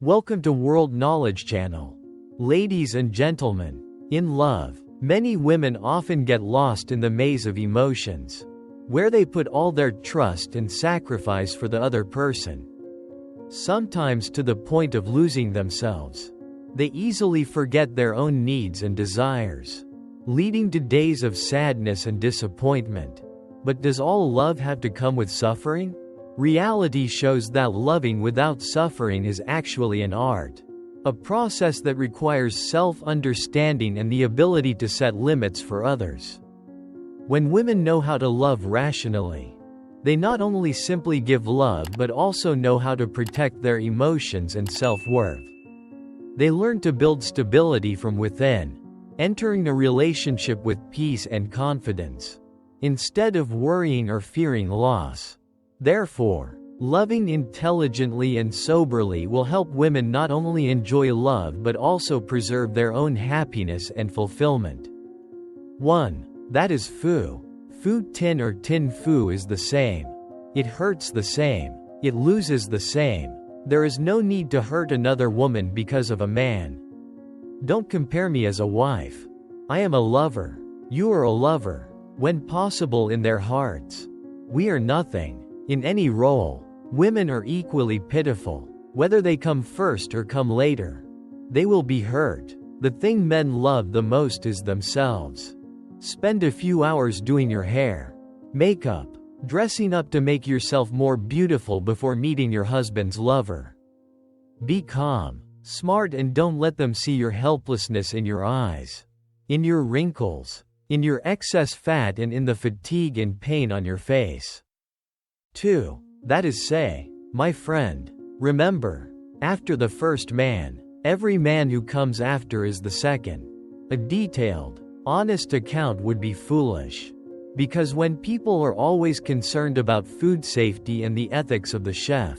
Welcome to World Knowledge Channel. Ladies and gentlemen, in love, many women often get lost in the maze of emotions, where they put all their trust and sacrifice for the other person. Sometimes to the point of losing themselves. They easily forget their own needs and desires, leading to days of sadness and disappointment. But does all love have to come with suffering? Reality shows that loving without suffering is actually an art. A process that requires self-understanding and the ability to set limits for others. When women know how to love rationally, they not only simply give love but also know how to protect their emotions and self-worth. They learn to build stability from within, entering a relationship with peace and confidence, instead of worrying or fearing loss. Therefore, loving intelligently and soberly will help women not only enjoy love but also preserve their own happiness and fulfillment. 1. That is foo. Foo tin or tin foo is the same. It hurts the same. It loses the same. There is no need to hurt another woman because of a man. Don't compare me as a wife. I am a lover. You are a lover. When possible in their hearts. We are nothing. In any role, women are equally pitiful, whether they come first or come later. They will be hurt. The thing men love the most is themselves. Spend a few hours doing your hair, makeup, dressing up to make yourself more beautiful before meeting your husband's lover. Be calm, smart, and don't let them see your helplessness in your eyes, in your wrinkles, in your excess fat, and in the fatigue and pain on your face. 2. That is say, my friend, remember, after the first man, every man who comes after is the second. A detailed, honest account would be foolish. Because when people are always concerned about food safety and the ethics of the chef,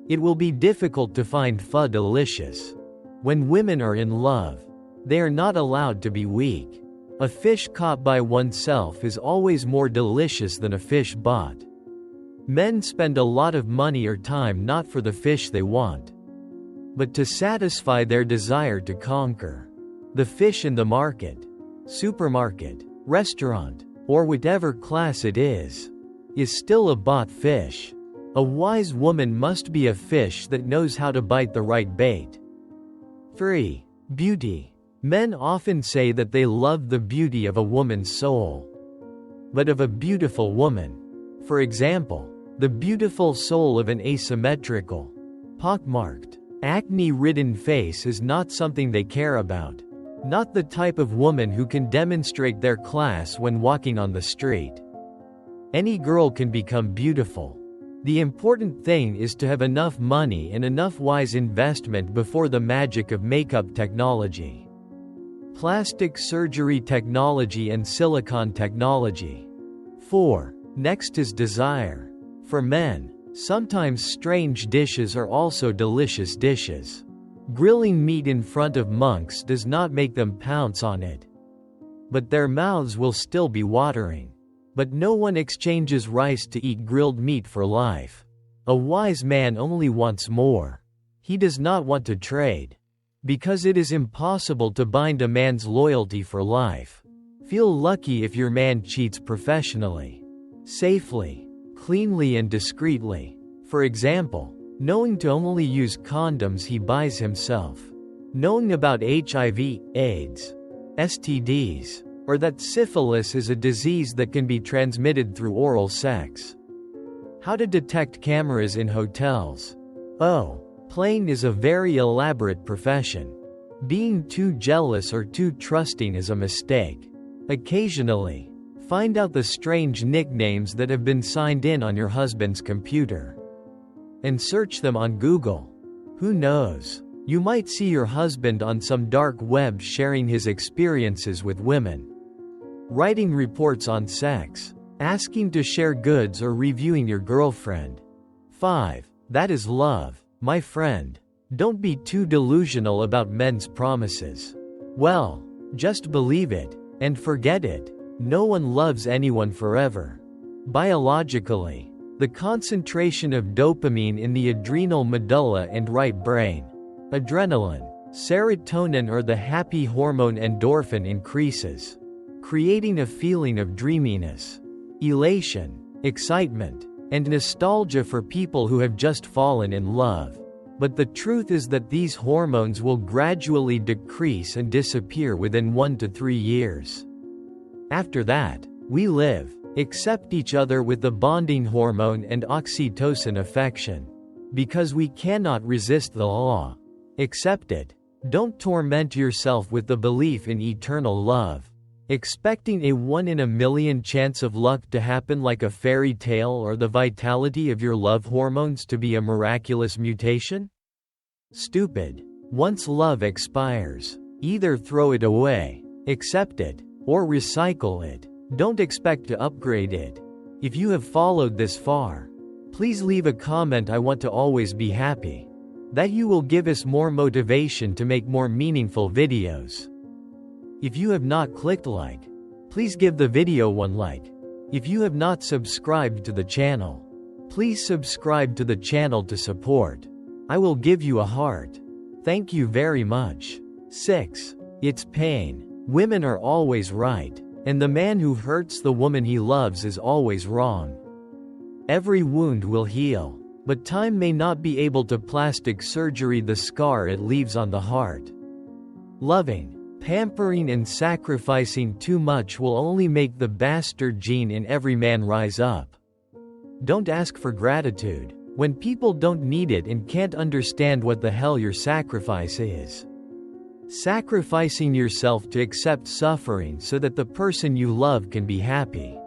it will be difficult to find pho delicious. When women are in love, they are not allowed to be weak. A fish caught by oneself is always more delicious than a fish bought. Men spend a lot of money or time not for the fish they want, but to satisfy their desire to conquer. The fish in the market, supermarket, restaurant, or whatever class it is still a bought fish. A wise woman must be a fish that knows how to bite the right bait. 3. Beauty. Men often say that they love the beauty of a woman's soul, but of a beautiful woman. For example, the beautiful soul of an asymmetrical, pockmarked, acne-ridden face is not something they care about. Not the type of woman who can demonstrate their class when walking on the street. Any girl can become beautiful. The important thing is to have enough money and enough wise investment before the magic of makeup technology, plastic surgery technology, and silicone technology. 4. Next is desire. For men, sometimes strange dishes are also delicious dishes. Grilling meat in front of monks does not make them pounce on it, but their mouths will still be watering. But no one exchanges rice to eat grilled meat for life. A wise man only wants more. He does not want to trade, because it is impossible to bind a man's loyalty for life. Feel lucky if your man cheats professionally, safely, cleanly, and discreetly. For example, knowing to only use condoms he buys himself. Knowing about HIV, AIDS, STDs, or that syphilis is a disease that can be transmitted through oral sex. How to detect cameras in hotels. Oh, playing is a very elaborate profession. Being too jealous or too trusting is a mistake. Occasionally, find out the strange nicknames that have been signed in on your husband's computer, and search them on Google. Who knows? You might see your husband on some dark web sharing his experiences with women. Writing reports on sex, asking to share goods, or reviewing your girlfriend. 5. That is love. My friend, don't be too delusional about men's promises. Well, just believe it, and forget it. No one loves anyone forever. Biologically, The concentration of dopamine in the adrenal medulla and right brain, adrenaline, serotonin or the happy hormone endorphin increases, creating a feeling of dreaminess, elation, excitement, and nostalgia for people who have just fallen in love. But the truth is that these hormones will gradually decrease and disappear within 1 to 3 years. After that, we live, accept each other with the bonding hormone and oxytocin affection. Because we cannot resist the law. Accept it. Don't torment yourself with the belief in eternal love, expecting a 1 in a million chance of luck to happen like a fairy tale or the vitality of your love hormones to be a miraculous mutation? Stupid. Once love expires, either throw it away, accept it, or recycle it. Don't expect to upgrade it. If you have followed this far, please leave a comment. I want to always be happy. That you will give us more motivation to make more meaningful videos. If you have not clicked like, please give the video 1 like. If you have not subscribed to the channel, please subscribe to the channel to support. I will give you a heart. Thank you very much. 6. It's pain. Women are always right, and the man who hurts the woman he loves is always wrong. Every wound will heal, but time may not be able to plastic surgery the scar it leaves on the heart. Loving, pampering and sacrificing too much will only make the bastard gene in every man rise up. Don't ask for gratitude when people don't need it and can't understand what the hell your sacrifice is. Sacrificing yourself to accept suffering so that the person you love can be happy.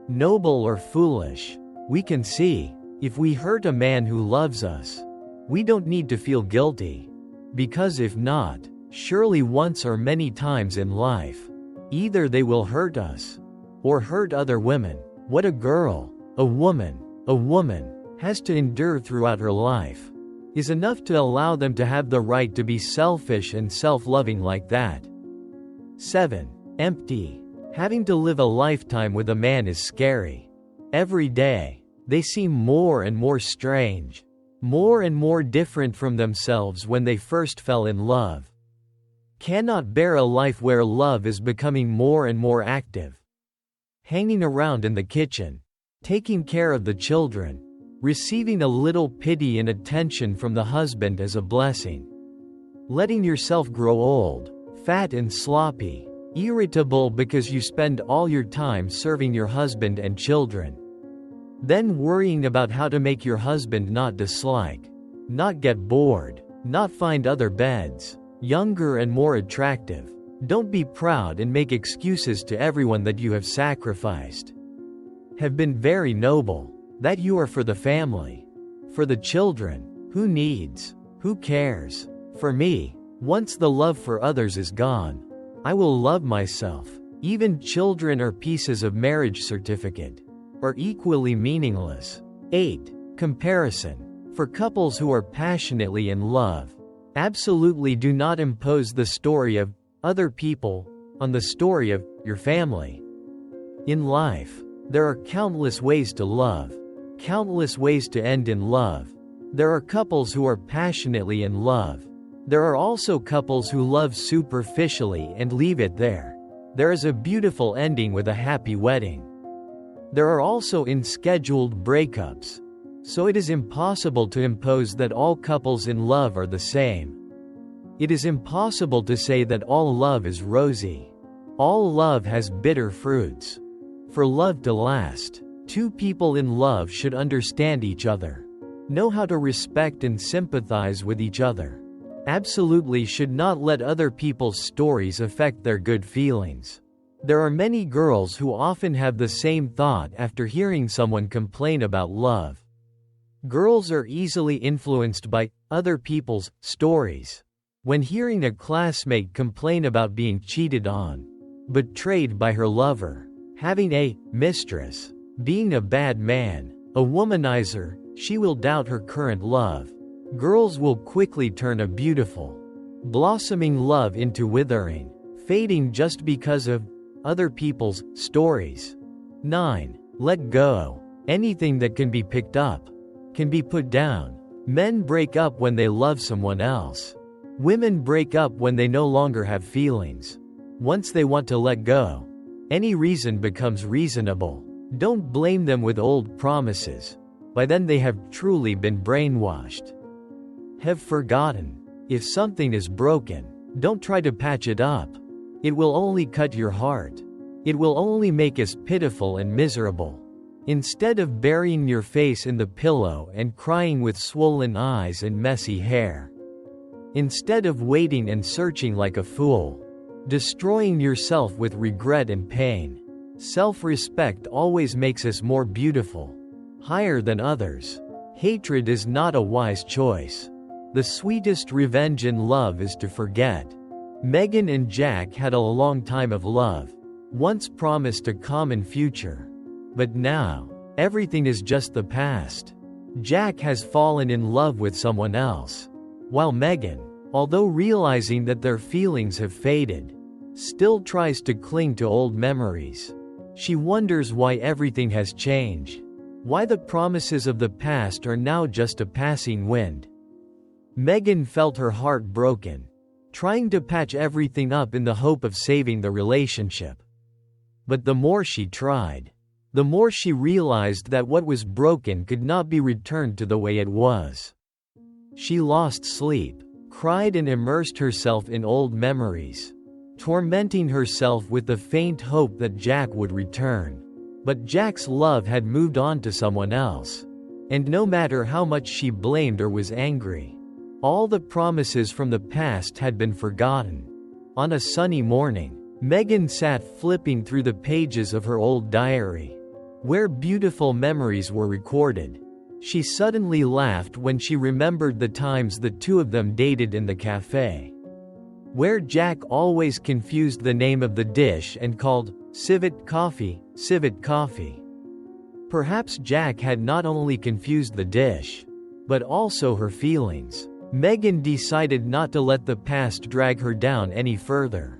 Noble or foolish, we can see, if we hurt a man who loves us, we don't need to feel guilty. Because if not, surely once or many times in life, either they will hurt us, or hurt other women. What a girl, a woman has to endure throughout her life is enough to allow them to have the right to be selfish and self-loving like that. 7. Empty. Having to live a lifetime with a man is scary. Every day, they seem more and more strange, more and more different from themselves when they first fell in love. Cannot bear a life where love is becoming more and more active. Hanging around in the kitchen, taking care of the children, receiving a little pity and attention from the husband as a blessing. Letting yourself grow old, fat and sloppy, irritable because you spend all your time serving your husband and children. Then worrying about how to make your husband not dislike, not get bored, not find other beds, younger and more attractive. Don't be proud and make excuses to everyone that you have sacrificed. Have been very noble. That you are for the family. For the children. Who needs? Who cares? For me, once the love for others is gone, I will love myself. Even children or pieces of marriage certificate are equally meaningless. 8. Comparison. For couples who are passionately in love, absolutely do not impose the story of other people on the story of your family. In life, there are countless ways to love. Countless ways to end in love. There are couples who are passionately in love. There are also couples who love superficially and leave it there. There is a beautiful ending with a happy wedding. There are also unscheduled breakups. So it is impossible to impose that all couples in love are the same. It is impossible to say that all love is rosy. All love has bitter fruits. For love to last, 2 people in love should understand each other, know how to respect and sympathize with each other. Absolutely should not let other people's stories affect their good feelings. There are many girls who often have the same thought after hearing someone complain about love. Girls are easily influenced by other people's stories. When hearing a classmate complain about being cheated on, betrayed by her lover, having a mistress, being a bad man, a womanizer, she will doubt her current love. Girls will quickly turn a beautiful, blossoming love into withering, fading just because of other people's stories. 9. Let go. Anything that can be picked up can be put down. Men break up when they love someone else. Women break up when they no longer have feelings. Once they want to let go, any reason becomes reasonable. Don't blame them with old promises. By then they have truly been brainwashed. Have forgotten. If something is broken, don't try to patch it up. It will only cut your heart. It will only make us pitiful and miserable. Instead of burying your face in the pillow and crying with swollen eyes and messy hair. Instead of waiting and searching like a fool. Destroying yourself with regret and pain. Self-respect always makes us more beautiful. Higher than others. Hatred is not a wise choice. The sweetest revenge in love is to forget. Megan and Jack had a long time of love. Once promised a common future. But now, everything is just the past. Jack has fallen in love with someone else. While Megan, although realizing that their feelings have faded, still tries to cling to old memories. She wonders why everything has changed. Why the promises of the past are now just a passing wind. Megan felt her heart broken, trying to patch everything up in the hope of saving the relationship. But the more she tried, the more she realized that what was broken could not be returned to the way it was. She lost sleep, cried and immersed herself in old memories, tormenting herself with the faint hope that Jack would return. But Jack's love had moved on to someone else. And no matter how much she blamed or was angry, all the promises from the past had been forgotten. On a sunny morning, Megan sat flipping through the pages of her old diary, where beautiful memories were recorded. She suddenly laughed when she remembered the times the two of them dated in the cafe, where Jack always confused the name of the dish and called civet coffee. Perhaps Jack had not only confused the dish, but also her feelings. Megan decided not to let the past drag her down any further.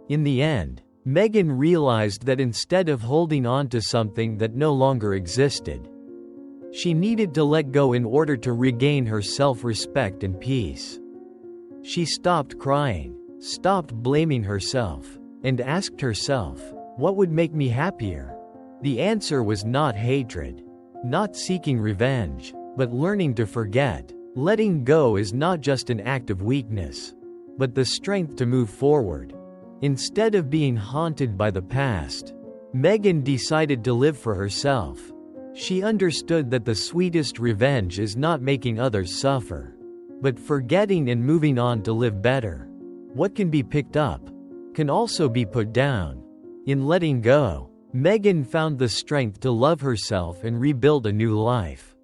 In the end, Megan realized that instead of holding on to something that no longer existed, she needed to let go in order to regain her self-respect and peace. She stopped crying, stopped blaming herself, and asked herself, what would make me happier? The answer was not hatred, not seeking revenge, but learning to forget. Letting go is not just an act of weakness, but the strength to move forward. Instead of being haunted by the past, Megan decided to live for herself. She understood that the sweetest revenge is not making others suffer, but forgetting and moving on to live better. What can be picked up can also be put down. In letting go, Megan found the strength to love herself and rebuild a new life,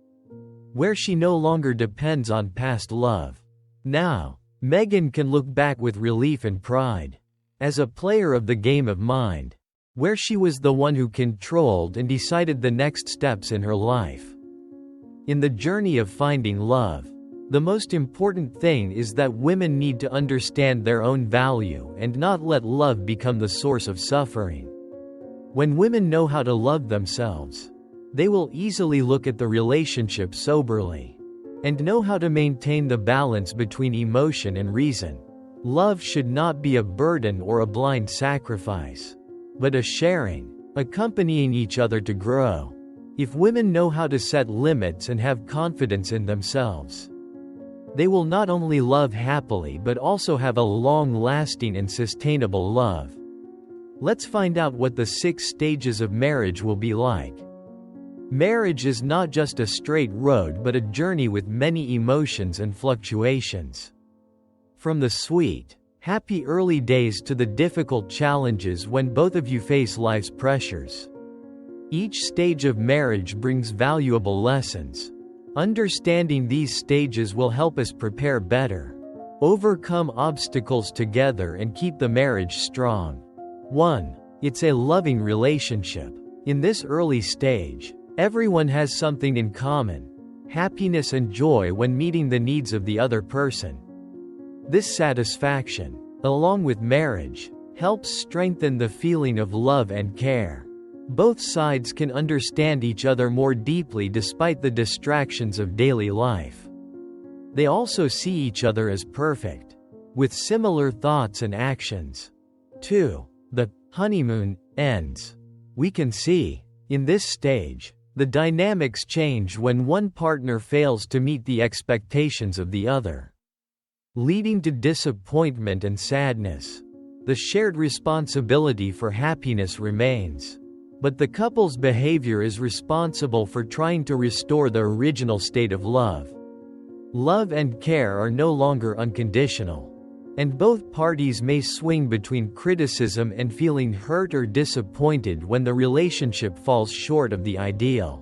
where she no longer depends on past love. Now, Megan can look back with relief and pride. As a player of the game of mind, where she was the one who controlled and decided the next steps in her life. In the journey of finding love, the most important thing is that women need to understand their own value and not let love become the source of suffering. When women know how to love themselves, they will easily look at the relationship soberly and know how to maintain the balance between emotion and reason. Love should not be a burden or a blind sacrifice, but a sharing, accompanying each other to grow. If women know how to set limits and have confidence in themselves, they will not only love happily but also have a long-lasting and sustainable love. Let's find out what the 6 stages of marriage will be like. Marriage is not just a straight road but a journey with many emotions and fluctuations. From the sweet, happy early days to the difficult challenges when both of you face life's pressures. Each stage of marriage brings valuable lessons. Understanding these stages will help us prepare better, overcome obstacles together and keep the marriage strong. 1. It's a loving relationship. In this early stage, everyone has something in common: happiness and joy when meeting the needs of the other person. This satisfaction, along with marriage, helps strengthen the feeling of love and care. Both sides can understand each other more deeply despite the distractions of daily life. They also see each other as perfect, with similar thoughts and actions. 2. The honeymoon ends. We can see, in this stage, the dynamics change when one partner fails to meet the expectations of the other, leading to disappointment and sadness. The shared responsibility for happiness remains, but the couple's behavior is responsible for trying to restore the original state of love. Love and care are no longer unconditional, and both parties may swing between criticism and feeling hurt or disappointed when the relationship falls short of the ideal.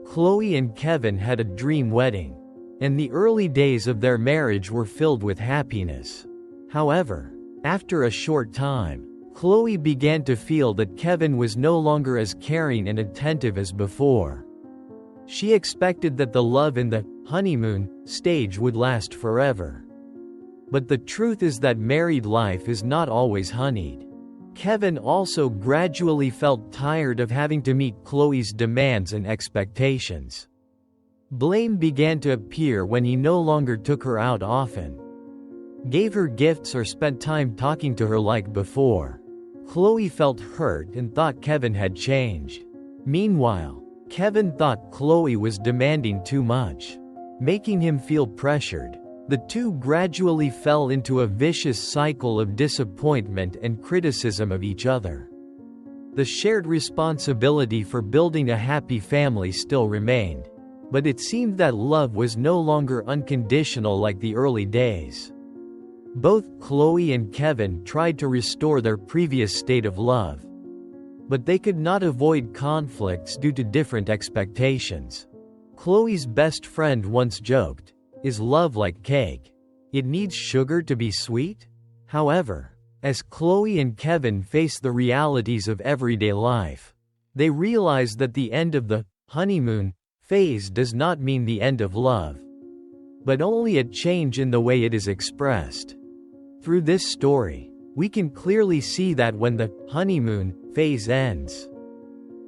Chloe and Kevin had a dream wedding, and the early days of their marriage were filled with happiness. However, after a short time, Chloe began to feel that Kevin was no longer as caring and attentive as before. She expected that the love in the honeymoon stage would last forever. But the truth is that married life is not always honeyed. Kevin also gradually felt tired of having to meet Chloe's demands and expectations. Blame began to appear when he no longer took her out often, gave her gifts or spent time talking to her like before. Chloe felt hurt and thought Kevin had changed. Meanwhile, Kevin thought Chloe was demanding too much, making him feel pressured. The two gradually fell into a vicious cycle of disappointment and criticism of each other. The shared responsibility for building a happy family still remained, but it seemed that love was no longer unconditional like the early days. Both Chloe and Kevin tried to restore their previous state of love, but they could not avoid conflicts due to different expectations. Chloe's best friend once joked, "Is love like cake? It needs sugar to be sweet?" However, as Chloe and Kevin face the realities of everyday life, they realize that the end of the honeymoon phase does not mean the end of love, but only a change in the way it is expressed. Through this story, we can clearly see that when the honeymoon phase ends,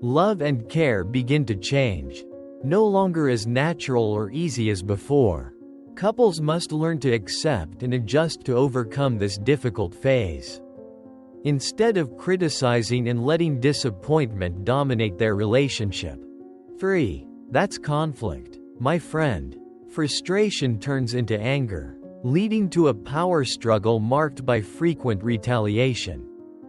love and care begin to change, no longer as natural or easy as before. Couples must learn to accept and adjust to overcome this difficult phase, instead of criticizing and letting disappointment dominate their relationship. 3. That's conflict, my friend. Frustration turns into anger, leading to a power struggle marked by frequent retaliation.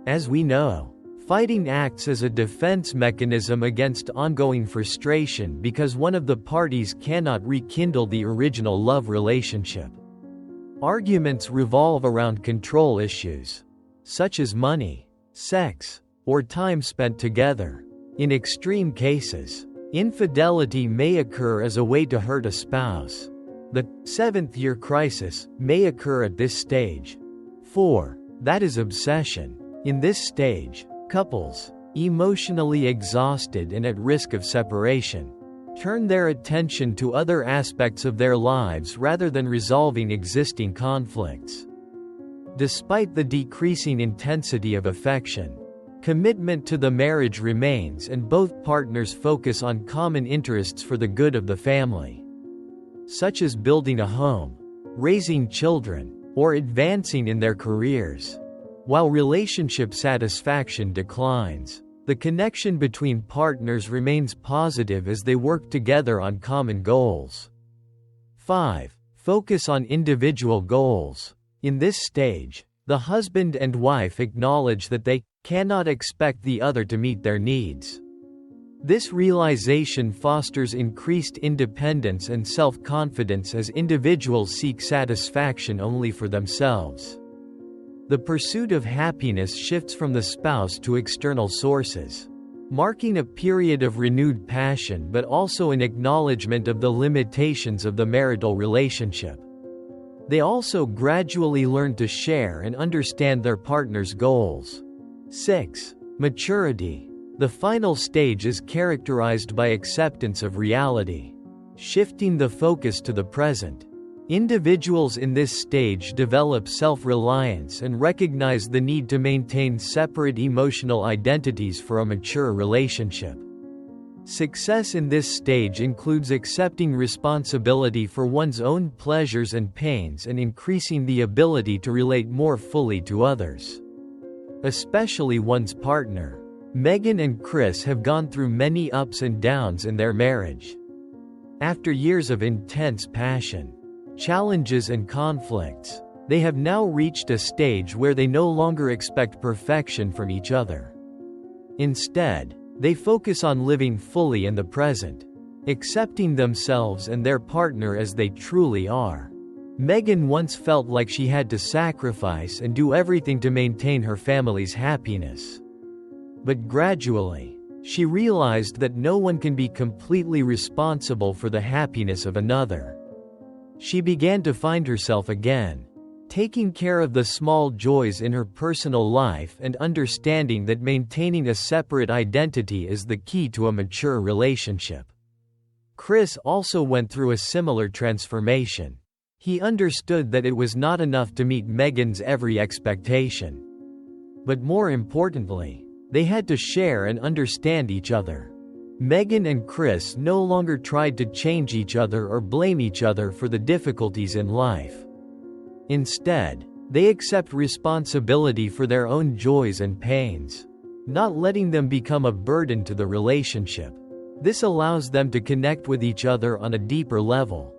As we know, fighting acts as a defense mechanism against ongoing frustration because one of the parties cannot rekindle the original love relationship. Arguments revolve around control issues, such as money, sex, or time spent together. In extreme cases, infidelity may occur as a way to hurt a spouse. The seventh-year crisis may occur at this stage. 4. That is obsession. In this stage, couples, emotionally exhausted and at risk of separation, turn their attention to other aspects of their lives rather than resolving existing conflicts. Despite the decreasing intensity of affection, commitment to the marriage remains and both partners focus on common interests for the good of the family, such as building a home, raising children, or advancing in their careers. While relationship satisfaction declines, the connection between partners remains positive as they work together on common goals. 5. Focus on individual goals. In this stage, the husband and wife acknowledge that they cannot expect the other to meet their needs. This realization fosters increased independence and self-confidence as individuals seek satisfaction only for themselves. The pursuit of happiness shifts from the spouse to external sources, marking a period of renewed passion but also an acknowledgement of the limitations of the marital relationship. They also gradually learn to share and understand their partner's goals. 6. Maturity. The final stage is characterized by acceptance of reality, shifting the focus to the present. Individuals in this stage develop self-reliance and recognize the need to maintain separate emotional identities for a mature relationship. Success in this stage includes accepting responsibility for one's own pleasures and pains and increasing the ability to relate more fully to others, especially one's partner. Megan and Chris have gone through many ups and downs in their marriage. After years of intense passion, challenges and conflicts, they have now reached a stage where they no longer expect perfection from each other. Instead, they focus on living fully in the present, accepting themselves and their partner as they truly are. Megan once felt like she had to sacrifice and do everything to maintain her family's happiness. But gradually, she realized that no one can be completely responsible for the happiness of another. She began to find herself again, taking care of the small joys in her personal life and understanding that maintaining a separate identity is the key to a mature relationship. Chris also went through a similar transformation. He understood that it was not enough to meet Megan's every expectation. But more importantly, they had to share and understand each other. Megan and Chris no longer tried to change each other or blame each other for the difficulties in life. Instead, they accept responsibility for their own joys and pains, not letting them become a burden to the relationship. This allows them to connect with each other on a deeper level,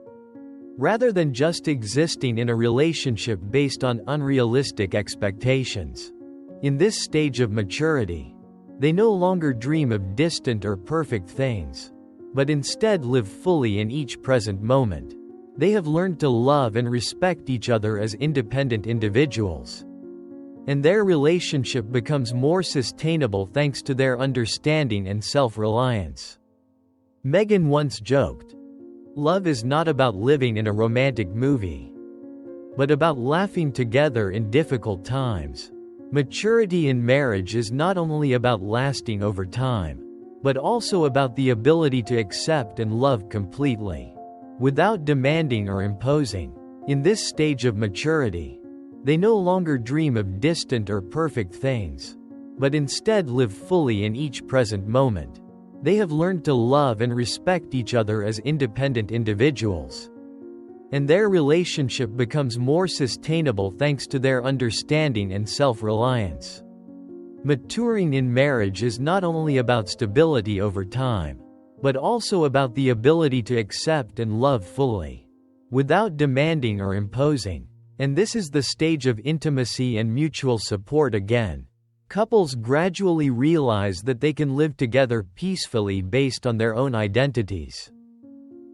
rather than just existing in a relationship based on unrealistic expectations. In this stage of maturity, they no longer dream of distant or perfect things, but instead live fully in each present moment. They have learned to love and respect each other as independent individuals, and their relationship becomes more sustainable thanks to their understanding and self-reliance. Megan once joked, "Love is not about living in a romantic movie, but about laughing together in difficult times." Maturity in marriage is not only about lasting over time, but also about the ability to accept and love completely, without demanding or imposing. In this stage of maturity, they no longer dream of distant or perfect things, but instead live fully in each present moment. They have learned to love and respect each other as independent individuals, and their relationship becomes more sustainable thanks to their understanding and self-reliance. Maturing in marriage is not only about stability over time, but also about the ability to accept and love fully, without demanding or imposing. And this is the stage of intimacy and mutual support again. Couples gradually realize that they can live together peacefully based on their own identities.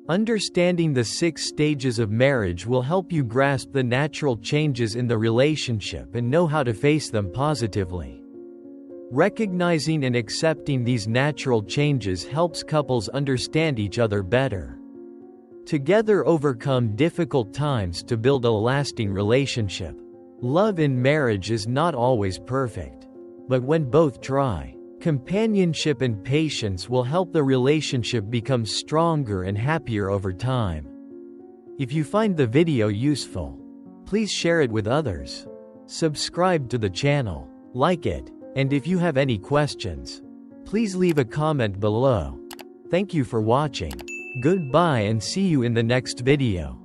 Understanding the 6 stages of marriage will help you grasp the natural changes in the relationship and know how to face them positively. Recognizing and accepting these natural changes helps couples understand each other better, together overcome difficult times to build a lasting relationship. Love in marriage is not always perfect, but when both try, companionship and patience will help the relationship become stronger and happier over time. If you find the video useful, please share it with others. Subscribe to the channel, like it, and if you have any questions, please leave a comment below. Thank you for watching. Goodbye and see you in the next video.